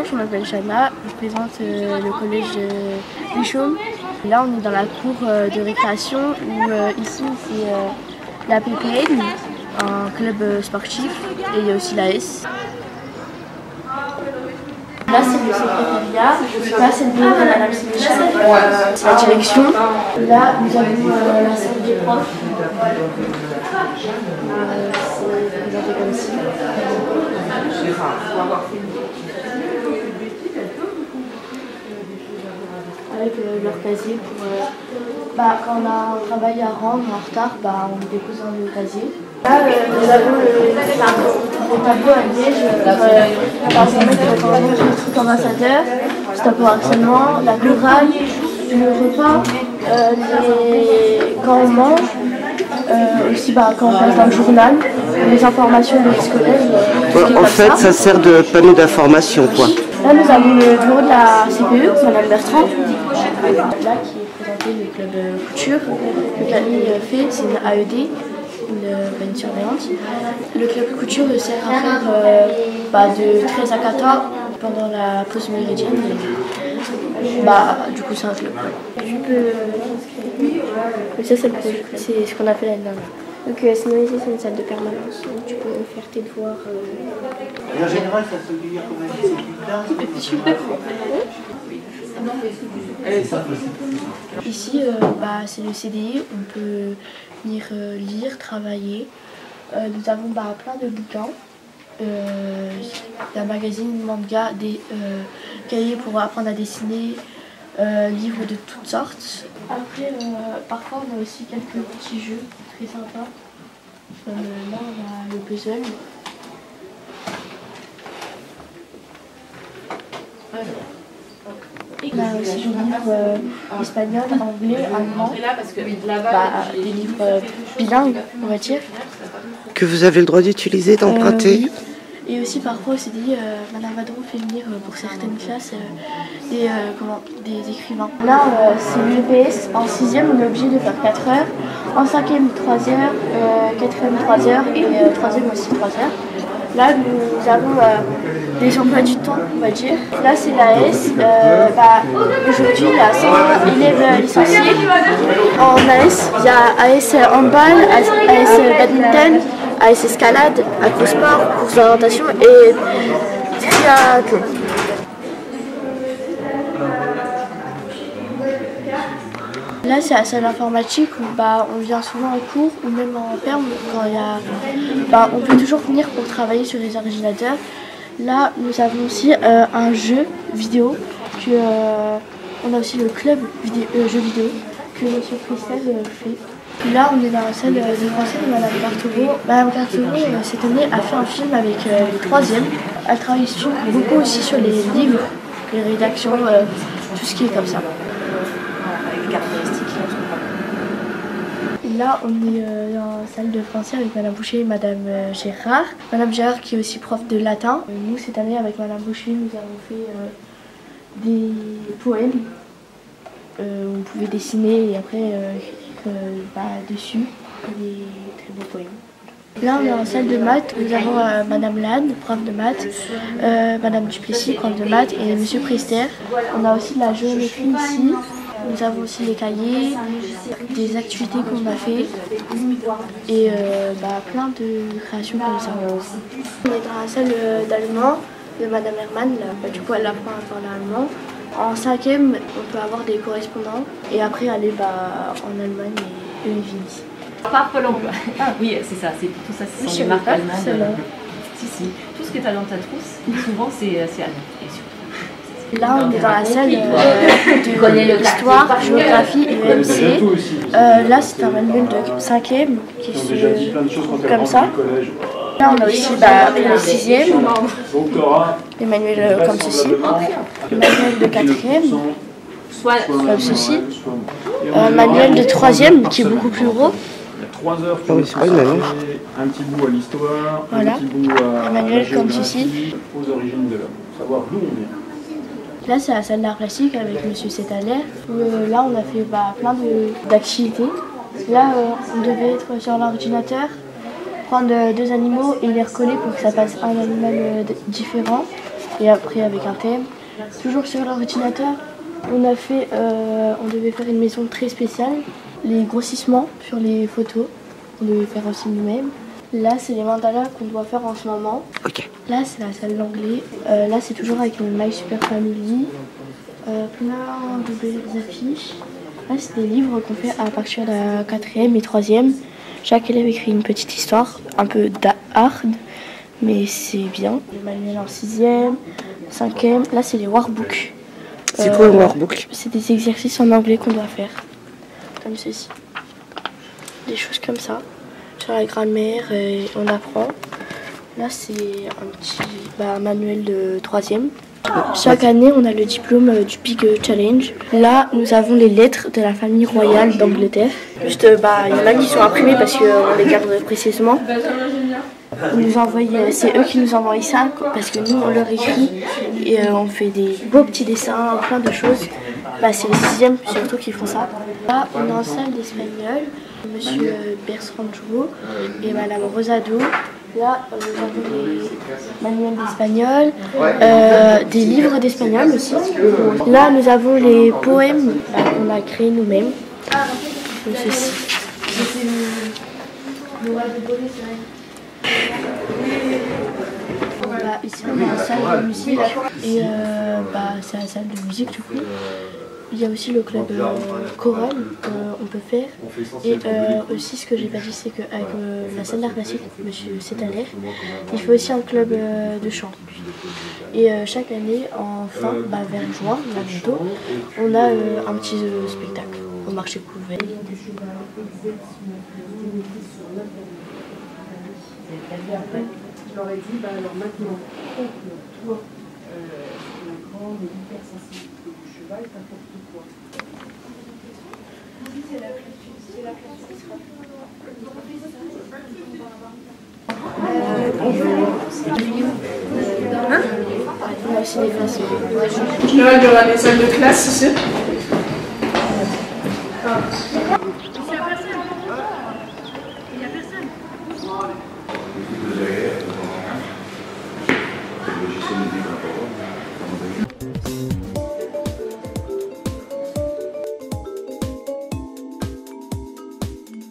je m'appelle Chana, je représente le collège de Chaume. Là, on est dans la cour de récréation où ici, c'est la PPN, un club sportif, et il y a aussi l'AS. Là, c'est le secrétariat. Là, c'est le bureau de Madame Sénéchal. C'est la direction. Là, nous avons la salle des profs. C'est présenté comme ci. Avec leur casier pour quand on a un travail à rendre en retard, on dépose dans le casier. Là, nous avons le tableau à Liège, par exemple, le truc ambassadeur, stop au harcèlement, la chorale, le repas, quand on mange, aussi quand on passe dans le journal, les informations des scolaires. En fait, ça sert de panneau d'information, quoi. Là, nous avons le bureau de la CPE, Madame Bertrand. Là, qui est présenté le club couture. Le Camille fait, c'est une AED, une surveillante. Le club couture sert à faire de 13 à 14 pendant la pause méridienne. Du coup, c'est un club. Ça, c'est ce qu'on a fait l'année dernière. Donc, sinon, ici, c'est une salle de permanence où tu peux faire tes devoirs. Et en général, ça se veut dire combien de disciplines? Ici, c'est le CDI, on peut venir lire, travailler. Nous avons plein de bouquins, un magazine, manga, des cahiers pour apprendre à dessiner, livres de toutes sortes. Après, parfois, on a aussi quelques petits jeux très sympas. Là, on a le puzzle. On a aussi des livres espagnols, anglais, allemands, des livres bilingues, on va dire. Que vous avez le droit d'utiliser, d'emprunter? Oui. Et aussi parfois on s'est dit, Madame Vadron fait venir pour certaines classes des écrivains. Là, c'est l'EPS. En 6e, on est obligé de faire 4 heures. En 5e, 3 heures. 4e, 3 heures. Et 3e aussi 3 heures. Là, nous avons des emplois du temps, on va dire. Là, c'est l'AS. Aujourd'hui, il y a 100 élèves licenciés. En AS, il y a AS handball, AS badminton, AS escalade, aquasport, course d'orientation et triathlon. Là, c'est la salle informatique où on vient souvent en cours ou même en perm quand il y a. On peut toujours venir pour travailler sur les ordinateurs. Là, nous avons aussi un jeu vidéo. On a aussi le club jeu vidéo que M. Christelle fait. Là, on est dans la salle de français de Madame Cartoureau. Madame Cartoureau, cette année, a fait un film avec les 3e. Elle travaille beaucoup aussi sur les livres, les rédactions, tout ce qui est comme ça. Là, on est dans la salle de français avec Madame Boucher et Madame Gérard. Madame Gérard qui est aussi prof de latin. Nous, cette année, avec Madame Boucher, nous avons fait des poèmes. On pouvait dessiner et après écrire dessus des très beaux poèmes. Là, on est en salle de maths. Nous avons Madame Lannes, prof de maths, Madame Duplessis, prof de maths, et Monsieur Priester. On a aussi de la géométrie ici. Nous avons aussi les cahiers, des activités qu'on a fait et plein de créations comme ça. On est dans la salle d'allemand de Madame Hermann, du coup elle apprend à parler allemand. En 5e, on peut avoir des correspondants et après aller en Allemagne et une ville ici. Par Pôle emploi. Ah oui, c'est ça, tout ça, ce sont des marques allemandes. Si, tout ce que tu as dans ta trousse, souvent c'est allemand. Là, on est dans la salle de l'histoire, géographie et EMC. Là, c'est un manuel de 5e qui se comme ça. Là, on a aussi le 6e, les manuels comme ceci. Le manuel de 4e, comme ceci. Manuel de 3e qui est beaucoup plus gros. 3 heures pour un petit bout à l'histoire, voilà. Un petit bout à manuel la comme ceci. Aux origines de l'homme, savoir d'où on vient. Là, c'est la salle d'art plastique avec M. Sétaler. Là, on a fait plein d'activités. Là, on devait être sur l'ordinateur, prendre 2 animaux et les recoller pour que ça passe un animal différent. et après avec un thème. Toujours sur l'ordinateur, on devait faire une maison très spéciale. Les grossissements sur les photos, on devait faire aussi nous-mêmes. Là, c'est les mandalas qu'on doit faire en ce moment. Ok. Là, c'est la salle d'anglais. Là, c'est toujours avec le My Super Family. Plein de belles affiches. Là, c'est des livres qu'on fait à partir de la 4e et 3e. Chaque élève écrit une petite histoire, un peu hard, mais c'est bien. Le manuel en 6e, 5e. Là, c'est les workbooks. C'est quoi un workbook? C'est des exercices en anglais qu'on doit faire, comme ceci. Des choses comme ça. Sur la grammaire, on apprend. Là, c'est un petit manuel de 3e. Chaque année, on a le diplôme du Big Challenge. Là, nous avons les lettres de la famille royale d'Angleterre. Juste, il y en a qui sont imprimées parce qu'on les garde précisément. C'est eux qui nous envoient ça parce que nous, on leur écrit et on fait des beaux petits dessins, plein de choses. C'est les 6e surtout qui font ça. Là, on est en salle d'espagnol. Monsieur Bertrand Jouot et Madame Rosado. Là, nous avons des manuels d'espagnol, des livres d'espagnol aussi. Là, nous avons les poèmes qu'on a créés nous-mêmes. Comme ceci. Ici, on a la salle de musique et c'est la salle de musique du coup. Il y a aussi le club choral qu'on peut faire. Et aussi, ce que j'ai pas dit, c'est qu'avec la salle d'art classique, monsieur Cétaler, il fait aussi un club de chant. Et chaque année, vers juin, là bientôt, on a un petit spectacle au marché couvert. Je leur ai dit, alors maintenant, toi, sur l'écran, mais hypersensibilité du cheval, n'importe quoi. C'est la classe qui sera. On a aussi des classes. Là, il y aura des salles de classe ici.